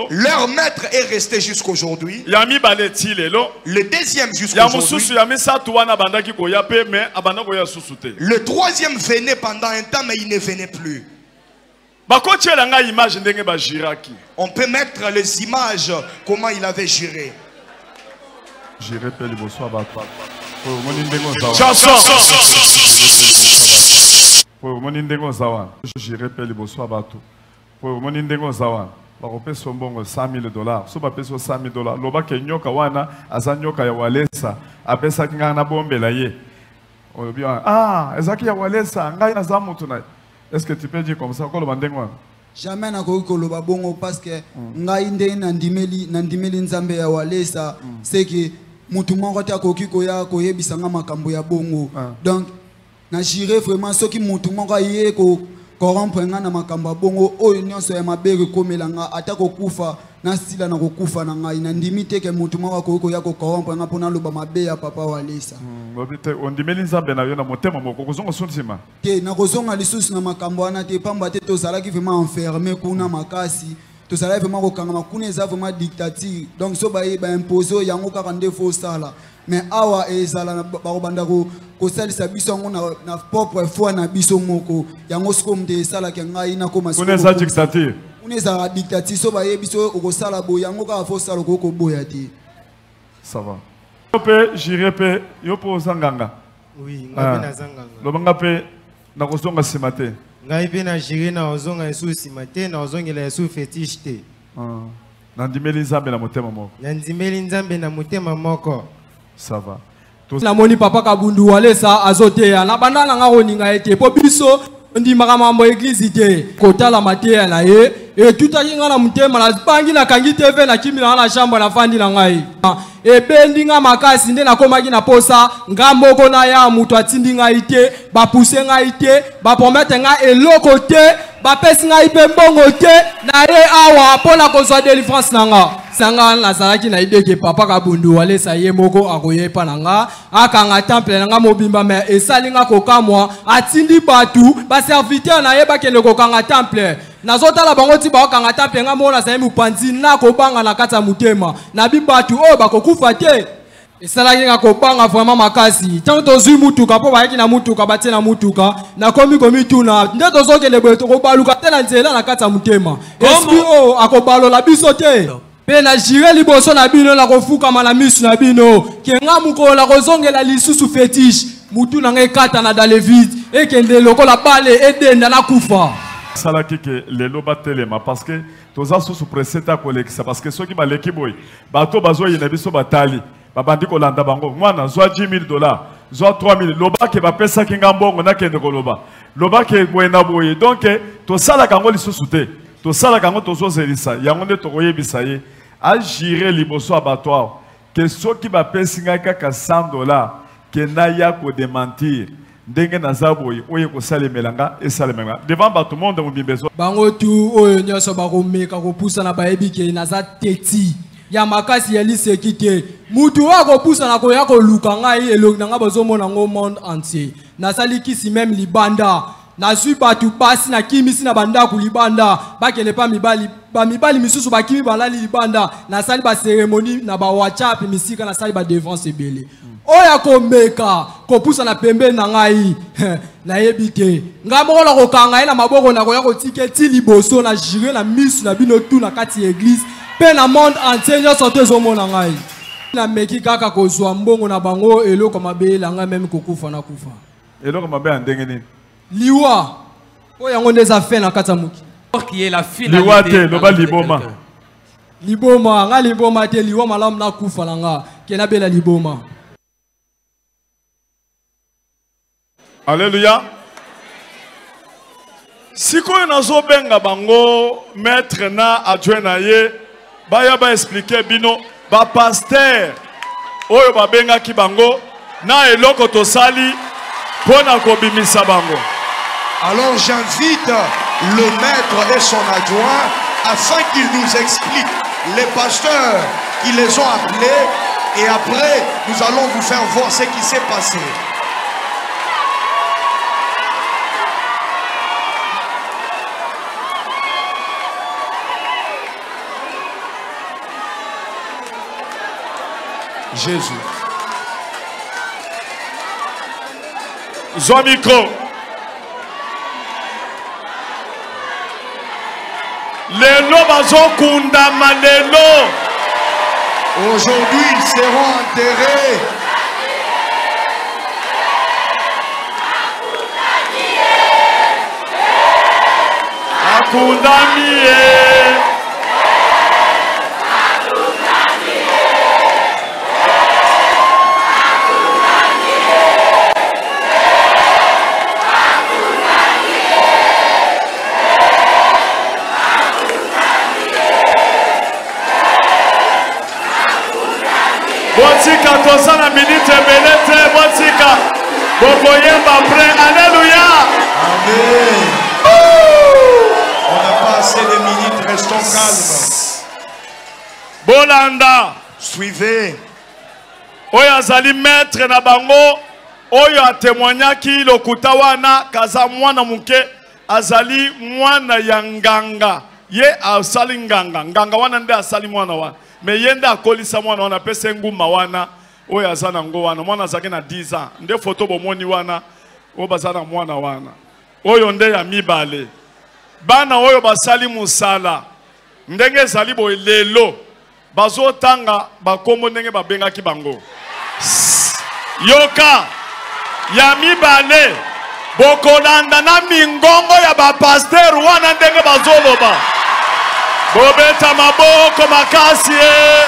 Leur maître est resté jusqu'aujourd'hui. Le deuxième jusqu'aujourd'hui. Le troisième venait pendant un temps, mais il ne venait plus. On peut mettre les images, comment il avait juré. Chanson. Bakope sombongo $100,000. So bapeso $100,000. Loba ke nyoka wana azanyoka ya walesa. Apesa kinga na bombela ye. Obia ezaki ya walesa ngai na zamutu na. Est-ce que tu peux dire comme ça ko loba ndengwa? Jamais na ko loba bongo parce que ngai nde na ndimeli nzambe ya walesa c'est que mutu moko ta ko koya ko yebisa nga makambo ya bongo. Donc na jure vraiment soki mutu moko ye ko corrompre nga na makamba bongo oyo nyonso ya mabere komelanga atako kufa na stila na kokufa na ngai na ndimite ke mutu mwa ko ya ko corrompre nga pona loba mabe ya papa walesa bobite ondimeli nzambe na yo na motema moko kozonga suntima ke na kozonga lisusu na makambo ana te pamba te to zalaki vraiment enfermé kuna makasi to zalaki vraiment kokanga makuna eza vraiment dictature donc so ba imposer yango kaka nde fo sala mais awa ezala na bakobanda ko salisa biso ngo na propre foi na biso moko yango siko mte sala ke ngai na koma siko uneza dictature uneza dictature so ba yebiso okosala bo yango ka fo sala ko boya te ça va pe j'irai pe yo po zanganga oui ngapi na zanganga lobanga pe na kozonga simate ngai pe na jiri na ozonga esu simate na ozongela esu fetiche te na ndimeli nzambe na motema moko na ndimeli nzambe na motema moko ça va na moni papa kabundu walesa azoteya na bandana nga koninga ete po biso ndimaka mambo église te kotala mateya na ye e tutaki nga na mutema na bangi na kangi tv na kimi na chambre na fandi na ngai ebendi nga makasi nde nakomaki na posa nga moko na ya mutu atindi ngai te bapuse ngai te bapromete nga eloko te bapesi ngai mpe mbongo te na ye awa mpona kozwa délivrance na nga sanga nazalaki na ideke papa kabundu walesa ye moko akoyepa na nga akanga temple na nga mobimba me esali nga kokamwa atindi batu baserviteur na ye bakende kokanga temple nazotala bango ti bakanga temple nga mona nazali mopanzi na kobanga na kati ya motema na bibatu oyo bakokufa te esalaki nga kobanga vraiment makasi ntango tozwi mutuka mpo bayaki na mutuka batie na mutuka nakomi komituna nde tozokende boye tokobaluka te na nzela na kati ya motema esprit oyo akobalola biso te mpe na jire liboso na bino na kofukama na misu na bino ke nga mokolo na kozongela lisusu fetiche mutu na nga ekata na dale vide ekende lokola bale edenda na kufa salaki ke lelo batelema parce que toza susu preseta kolekisa parce que soki baleki boye bato bazoyina biso batali babandi kolanda bango mwana zwa $10,000 zwa $3,000 loba ke bapesaki nga mbongo nakende koloba loba ke boye na boye donc tosalaka yango lisusu te tosalaka yango tozozelisa yango nde tokoyebisa ye agire liboso abattoir ke soki bapesi ngai kaka $100 ke naya kodementir ndenge naza boye oyo kosalemelanga esalemelanga devant bato monde mobimbezo bango tu oyo nyonso bakomeka kopusa na bayebi ke naza teti ya makasi ya liseki te mutu oyo akopusa na koya koluka ngai elongi na ngai bazomona ngo monde entier nasalikisi meme libanda nazwi batu basi na kimisi na bandako libanda bakende pa mibali misusu bakimi balali libanda nasali baseremoni na bawhatsapp misika nasali badevance ebele oyo akomeka kopusa na pembeni na ngai nayebi te ngai moko na kokanga ye na maboko na koya kotika ti liboso na jire na misu na bino tu na kati ya eglise mpe na monde entier nyonso te ezomona ngai nameki kaka kozwa mbongo na bango eloko mabe elanga meme kokufa na kufa eloko mabe ya ndenge nini liwa oyo yango nde eza fe na kati ya moki liwa te loba liboma liboma nga liboma te liwa malamu nakufa na nga ke nabela liboma Alléluia. Sikoyo nazobenga bango maître na adjoint na ye baya ba expliquer bino ba pasteur oyo babenga ki bango na eloko tosali pona kobimisa bango. Alors j'invite le maître et son adjoint afin qu'ils nous expliquent les pasteurs qui les ont appelés et après nous allons vous faire voir ce qui s'est passé. Jésus. Zwa micro. Lelo bazokundama lelo. Aujourd'hui, ils seront enterrés. Akundamie. Botika toza na minute belete botika bokoyemba après. Alléluia. Amen. On n'a pas assez de minutes, restons calmes. Bolanda. Suivez. Oyo azali maître na bango. Oyo atémoignaki lokuta wana kaza mwana muke azali mwana ya nganga. Ye asali nganga. Nganga wana nde asali mwana wana. Me yende akolisa mwana wana pese nguma wana. Oyo azana ngo wana. Mwana azaki na 10 ans. Nde photo bomoni wana. Oyo bazana mwana wana. Oyo nde ya mibale. Bana oyo basali musala. Ndenge zali boy lelo. Bazo tanga bakombo ndenge babengaki bango. Yoka. Ya mibale. Bokolanda na mingongo ya bapaster wana ndenge bazoloba. Bobeta maboko makasi. Yeah.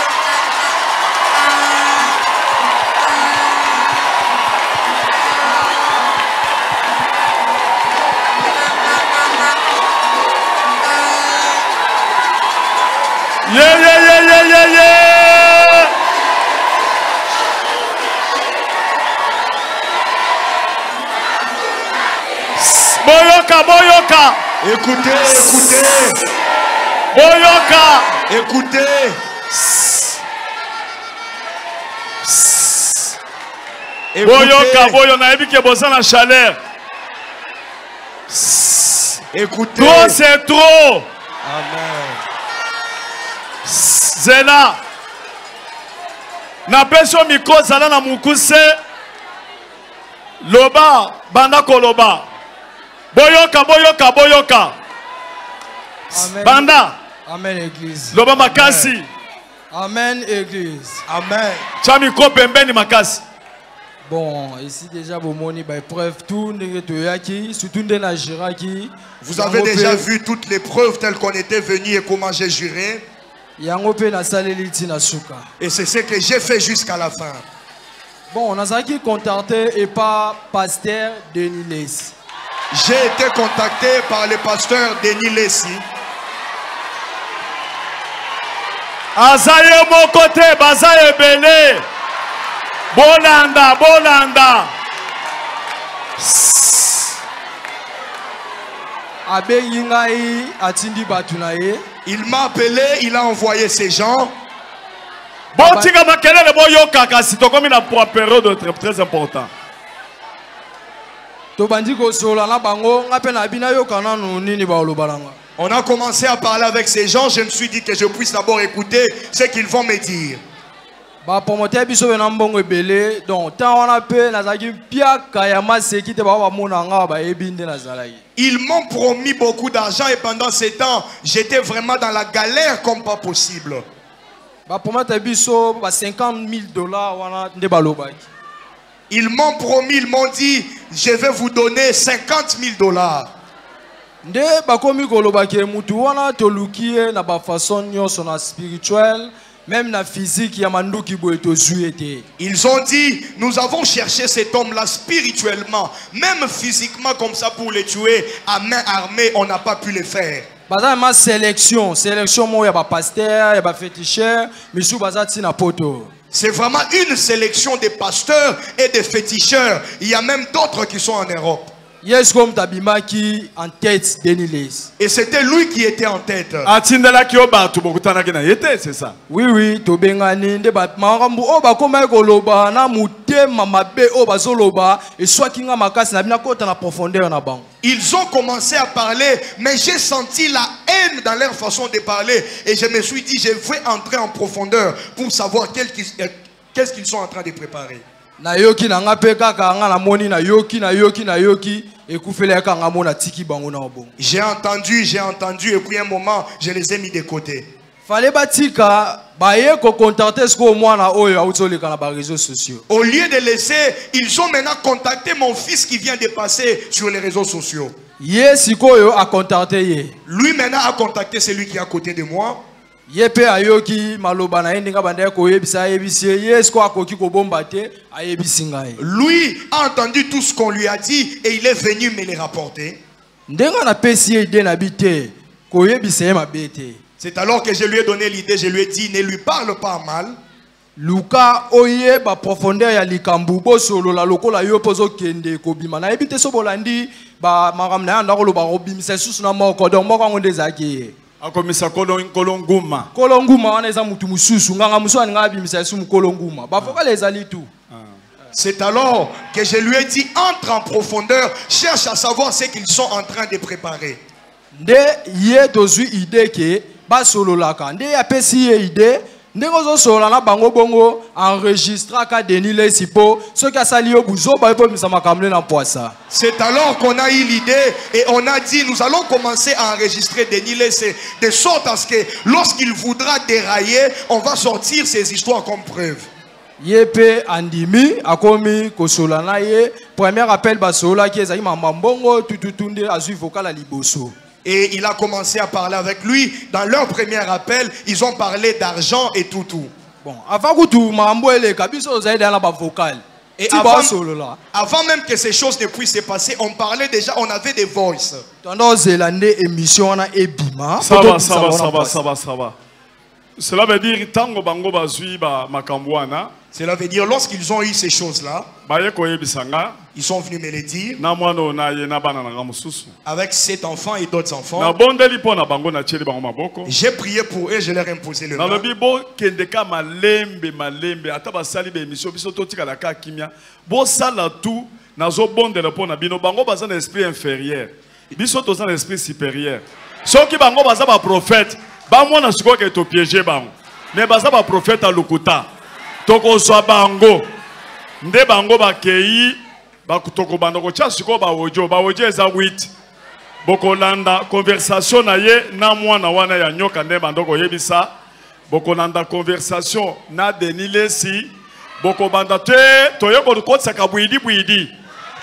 Boyoka. Écoutez. Boyoka. Écoutez. Boyoka, na ebike boza na chaleur. Écoutez. Trop c'est trop. Amen. Zela. Na peso miko zala na mukuse. Loba, banda koloba. Boyoka. Amen. Banda. Amen, Église. Loba makasi. Amen, Église. Amen. Chamiko pembeni makasi. Bon, ici déjà, vous moni by preuve tout, surtout de la Jiraki. Vous avez déjà vu toutes les preuves telles qu'on était venu et comment j'ai juré. Et c'est ce que j'ai fait jusqu'à la fin. Bon, on a qui contacté et pas pasteur Denis Lessi. J'ai été contacté par le pasteur Denis Lessi. Azaye mon côté, bazaye belé. Bolanda. Il m'a appelé, il a envoyé ses gens. Botika makelele boyoka kasi tokomi na pour période très important. On a commencé à parler avec ces gens. Je me suis dit que je puisse d'abord écouter ce qu'ils vont me dire. Ils m'ont promis beaucoup d'argent et pendant ces temps, j'étais vraiment dans la galère comme pas possible. Ils m'ont promis, ils m'ont dit, je vais vous donner $50,000. Même la physique, ils ont dit, nous avons cherché cet homme-là spirituellement, même physiquement comme ça pour le tuer à main armée, on n'a pas pu le faire. C'est vraiment une sélection de pasteurs et de féticheurs. Il y a même d'autres qui sont en Europe. Yes, comme Tabimaki en tête Denis. Et c'était lui qui était en tête. C'est ça. Oui, Tobengani, Marambu, Oba, comme Goloba, Namute, Mamabe, Oba Zoloba, et soit Kinga Makas, n'a côté en profondeur en banc. Ils ont commencé à parler, mais j'ai senti la haine dans leur façon de parler. Et je me suis dit, je vais entrer en profondeur pour savoir Qu'est-ce qu'ils sont en train de préparer? Na yoki na nga pe kaka nga na moni na yoki ekufele kanga mona tiki bango na obongo. J'ai entendu et puis un moment je les ai mis de côté. Fallait batika baye ko contacter ce ko mwana oyo autoleka na ba réseaux sociaux. Au lieu de laisser, ils ont maintenant contacté mon fils qui vient de passer sur les réseaux sociaux. Yes sikoyo a contacté ye. Lui maintenant a contacté celui qui est à côté de moi. Yepe ayoki maloba na ndinga banda ko yebisa yebisi yes ko akoki ko bomba te ayebisi ngai. Lui a entendu tout ce qu'on lui a dit et il est venu me le rapporter. Ndenga na pesi ide na bite ko yebisa ma bete. C'est alors que je lui ai donné l'idée, je lui ai dit ne lui parle pas mal. Luka oye ba profondeur ya likambu bo solo la lokola yo pozo kende ko bima na ebite so bolandi ba maramna anda ko lo ba robimisa susu na moko donc moko ngo ndezaki. Akomisa kolonguma. Kolonguma wana eza mutu mususu nganga musu ani ngabimisa su mukolonguma. Ba foka les ali tout. C'est alors que je lui ai dit entre en profondeur, cherche à savoir ce qu'ils sont en train de préparer. Nde ye tozui ide ke ba solo laka nde ya pesi ye ide ndeko zo solo na bango bongo enregistra ka Denis Lesipo ce qui a sali yo buzo ba po misama kamle na poisa. C'est alors qu'on a eu l'idée et on a dit nous allons commencer à enregistrer Denis Lesipo de sorte à ce que lorsqu'il voudra dérailler, on va sortir ces histoires comme preuve. Yepe andimi akomi kosola na ye premier appel basola ki ezali mambongo tututunde azui vocal à liboso. Et il a commencé à parler avec lui. Dans leur premier appel, ils ont parlé d'argent et tout. Bon, avant que tout mambo ele kabiso zaide na ba vocal. Et avant même que ces choses ne puissent se passer, on parlait déjà, on avait des voices. Tandis zélande émission na ebima. Ça va. Cela veut dire tango bango bazui ba makambwana. Cela veut dire lorsqu'ils ont eu ces choses-là, ils sont venus me le dire avec cet enfant et d'autres enfants. J'ai prié pour eux, je leur ai imposé le nom. Mais baza ba prophète à Lukuta. Toko so bango. Nde bango ba kei ba kutoko bandoko cha siko ba ojo eza 8. Boko landa conversation na ye na mwana wana ya nyoka nde bandoko yebisa. Boko landa conversation na Denis Lesi. Boko banda te toyeko kotsa ka buidi.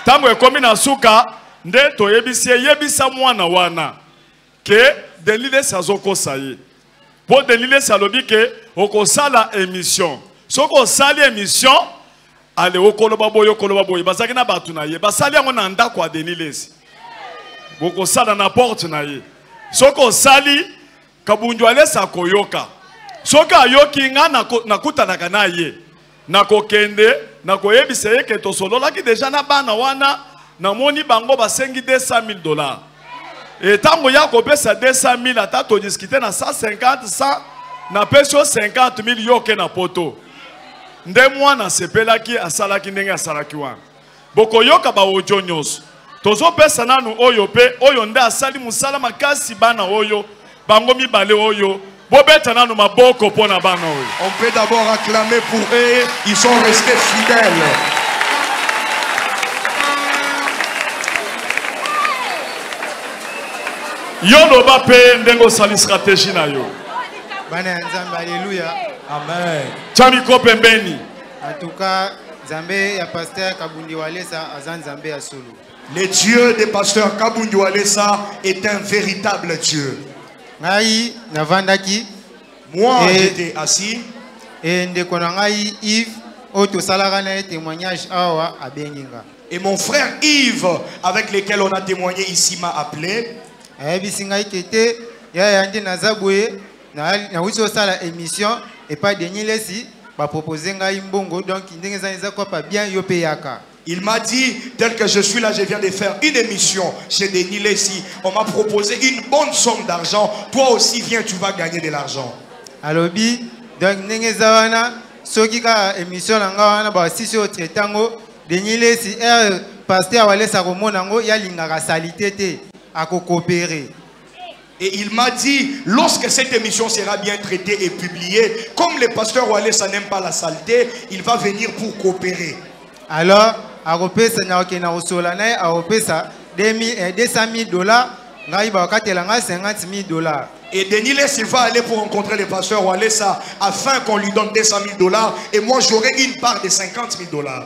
Tango ekomi na suka nde yebisa mwana wana ke Denis Lesi azoko saye. Pour Denis Salobi que au sala émission. Soko sali émission, allez au koloba boy. Basaki na batuna ye. Basali on anda kwa Denis Lesi. Boko sala na porte na ye. Soko sali kabunjwale sa koyoka. Soka yoki nga na kutanaka na ye. Na kokende na koyebisa ye ke to solo la ki déjà na bana wana na moni bango basengi $200,000. Et tant qu'il y a 200,000, à to discuter na 150, 100, na peso 50,000 yoke na poto. Nde mwana sepela ki asalaki ndenge asalaki wana. Boko yoka ba ojo nyos. Tozo pesa nanu oyo pe oyo nde asali musala makasi bana oyo bango mibale oyo. Bobeta nanu maboko pona bana oyo. On peut d'abord acclamer pour eux, ils sont restés fidèles. Yolo ba pe ndengo sali stratégie na yo. Bana nzambe alléluia. Amen. Chami ko pembeni. En tout cas, Nzambe ya pasteur Kabundi Walesa azan Nzambe ya solo. Le Dieu des pasteurs Kabundi Walesa est un véritable Dieu. Ngai navandaki. Moi j'étais assis. Et ndeko na ngai Yves oto salaka na témoignage awa abenginga. Et mon frère Yves avec lequel on a témoigné ici m'a appelé. Ayebisinga ikete ya yandi nazaboye na wiso sala émission et pas Denis Lesi ba proposer ngai mbongo donc ndenge za kwa pa bien yo peyaka. Il m'a dit tel que je suis là je viens de faire une émission chez Denis Lesi. On m'a proposé une bonne somme d'argent. Toi aussi viens, tu vas gagner de l'argent. Alobi donc ndenge za wana soki ka émission nga wana ba sisi o tretango Denis Lesi pasteur Walesa ko monango ya lingaka salité te à coopérer. Et il m'a dit, lorsque cette émission sera bien traitée et publiée, comme le pasteur Walesa n'aime pas la saleté, il va venir pour coopérer. Alors, à repesa na okena osolana a repesa $200,000, ngai ba katelanga $50,000. Et Denis il va aller pour rencontrer le pasteur Walesa afin qu'on lui donne $200,000 et moi j'aurai une part de $50,000.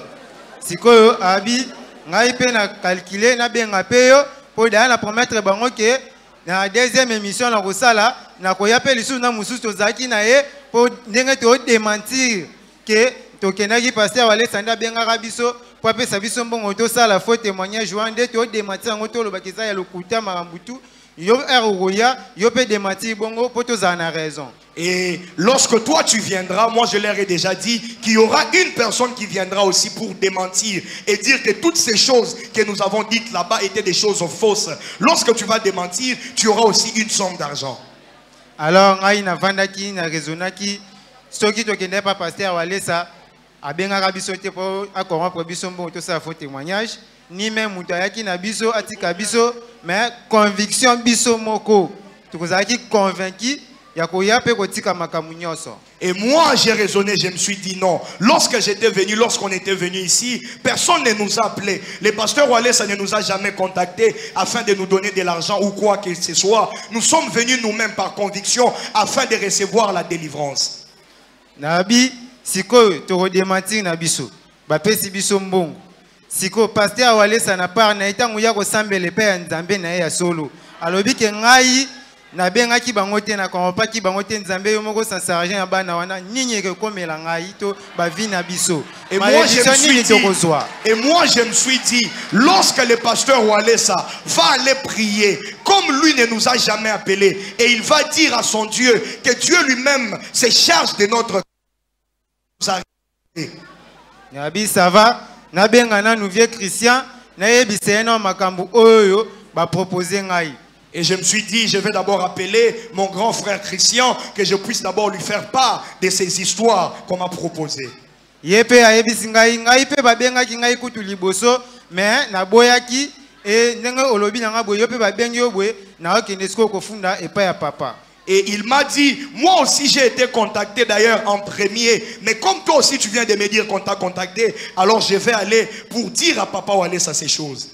Sikoyo abi ngai pe na calculer na benga peyo pour na promettre bango ke na deuxième émission na kosala na koya pe lisu na mususu tozaki na ye pour ndenge to démentir que tokenaki pasteur Walesa nda benga biso pour apesa biso mbongo tosala faux témoignage wande to démentir ngo to lobakisa ya lokuta marambutu yo eroya yo pe démentir bongo pour tozana raison. Et lorsque toi tu viendras, moi je leur ai déjà dit qu'il y aura une personne qui viendra aussi pour démentir et dire que toutes ces choses que nous avons dites là-bas étaient des choses fausses. Lorsque tu vas démentir, tu auras aussi une somme d'argent. Alors, ngai na vandaki na raisonnaki soki tokende pa pasteur Walesa abenga biso te po akorrompre biso mbongo to sa faux témoignage ni même mutu ayaki na biso atika biso mais conviction biso moko tokozaki convaincu. Et moi j'ai raisonné, je me suis dit non. Lorsqu'on était venu ici, personne ne nous a appelé. Le pasteur Walesa ne nous a jamais contacté afin de nous donner de l'argent ou quoi que ce soit. Nous sommes venus nous-mêmes par conviction afin de recevoir la délivrance. Nabi, siko to démentir na biso. Ba pesi biso mbongo. Siko pasteur Walesa na part na itangu ya ko sambele pe ya Nzambe na ya solo. Alobi ke ngai na benga ki bangote na kompa ki bangote Nzambe yo moko sa sargent ya bana wana nini ke komela ngai to ba vi na biso. Et moi je me suis dit lorsque le pasteur Walesa va aller prier comme lui ne nous a jamais appelé et il va dire à son Dieu que Dieu lui-même se charge de notre Nabi ça va na benga na nous vieux Christian na yebise na makambu oyo ba proposer ngai. Et je me suis dit, je vais d'abord appeler mon grand frère Christian, que je puisse d'abord lui faire part de ces histoires qu'on m'a proposées. Yepe ayebisi ngai ngai pe babenga ki ngai kutu liboso mais na boyaki et ndenge olobi na ngabo yo pe babengi yo boye na okende siko kofunda epa ya papa. Et il m'a dit, moi aussi j'ai été contacté d'ailleurs en premier, mais comme toi aussi tu viens de me dire qu'on t'a contacté, alors je vais aller pour dire à papa Walesa ces choses.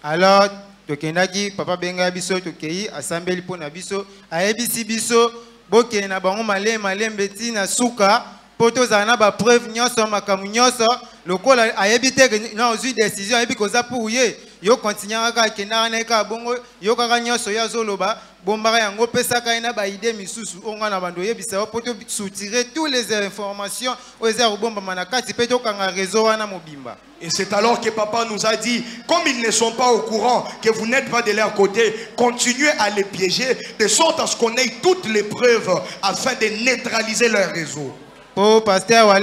Alors tokendaki papa benga biso tokei asambeli pona biso ayebisi biso boke na bango malembe ti na suka poto zana ba preuve nyonso makamu nyonso lokola ayebite na ozui décision ayebi koza pour ye yo continuer kaka kenda na ka bongo yo kaka nyonso ya zoloba bombara yango pesaka ina ba idée misusu onga na bando yebisa poto soutirer toutes les informations aux heures bomba manakati peto kanga réseau wana mobimba. Et c'est alors que papa nous a dit, comme ils ne sont pas au courant que vous n'êtes pas de leur côté, continuez à les piéger de sorte à ce qu'on ait toutes les preuves afin de neutraliser leur réseau. Pour pasteur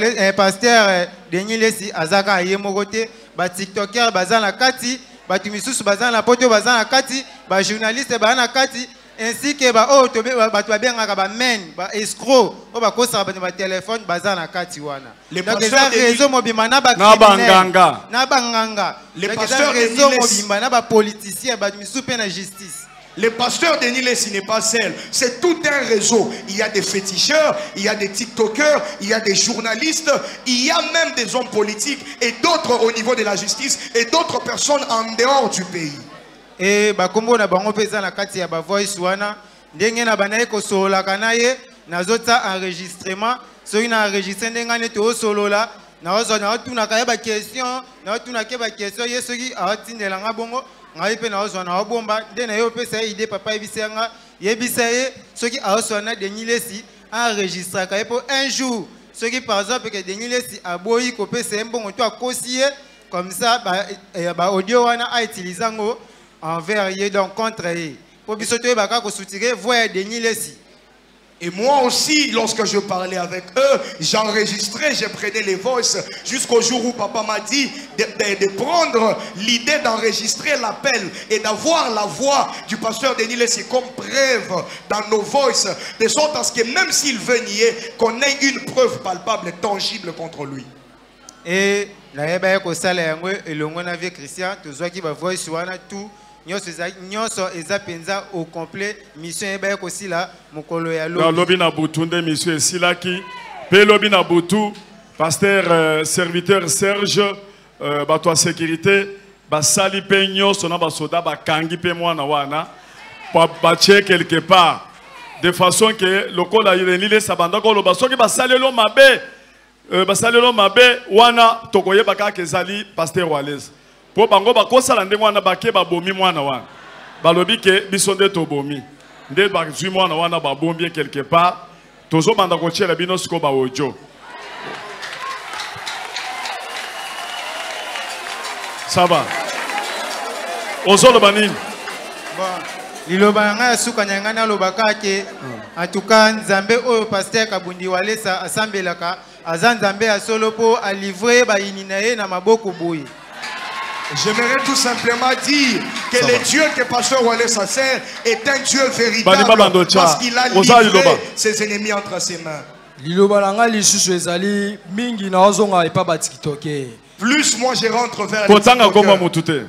Denis Lesi azaka yemogote ba tiktoker bazana kati ba tumisusu bazana poto bazana kati ba journaliste bazana kati ainsi que ba o to ba to benga ba men ba escroc o ba kosa ba téléphone bazana kati wana. Les pasteurs réseau mobimba na ba banganga na banganga les pasteurs réseau mobimba na ba politicien ba tumisusu pe na justice. Le pasteur Denis Lesi n'est pas seul, c'est tout un réseau. Il y a des féticheurs, il y a des tiktokers, il y a des journalistes, il y a même des hommes politiques et d'autres au niveau de la justice et d'autres personnes en dehors du pays. Et bakombo na bango pesa na kati ya ba voice wana ndenge na banaye ko solola kanaye na zota enregistrement so ina enregistrer ndenge ne to solola na ozo na tuna ka ba question na tuna ke ba question yesoki atindela nga bongo ngai pe na ozo na obomba nde na yo pesa idée papa yebisanga yebisaye soki aoso na Denis Lesi enregistrer ka pour un jour soki par exemple que Denis Lesi aboyi ko pesa mbongo to akosiye comme ça ba audio wana a utiliser ngo envers eux, donc contre eux. Pour soutirer, voir Denis Lesi. Et moi aussi, lorsque je parlais avec eux, j'enregistrais, je prenais les voices jusqu'au jour où papa m'a dit de prendre l'idée d'enregistrer l'appel et d'avoir la voix du pasteur Denis Lesi comme preuve dans nos voices, de sorte à ce que même s'il veut nier, qu'on ait une preuve palpable, tangible contre lui. Et la ko sala yango elongo na vie Christian, to zwa ki ba voice wana tout nyonso eza penza au complet mission eba aussi la mokolo ya lobi na butu nde mission esilaki pe lobi na butu pasteur serviteur Serge bato ya sécurité basali pe nyonso na basoda bakangi pe mwana wana batie quelque part de façon que lokola ilenile sabanda ko loba soki basalelo mabe wana tokoyeba kaka ezali pasteur Wallace po bango bakosala ndenge wana bake babomi mwana wana balobi ke biso nde tobomi nde bazwi mwana wana babombi quelque part tozobanda kotiela bino siko baojo ça va ozoloba nini liloba nga suka nyanga na lobaka ke en tout cas nzambe oyo pasteur Kabundi Walesa asambelaka aza nzambe ya solo po a livrer ba ininaye na maboko boye. J'aimerais tout simplement dire que le Dieu que pasteur Walesa sert est un Dieu véritable parce qu'il a livré ses ennemis entre ses mains. Liloba nga lisusu ezali mingi na ozonga epa ba TikToker. Plus moi je rentre vers les TikTokers.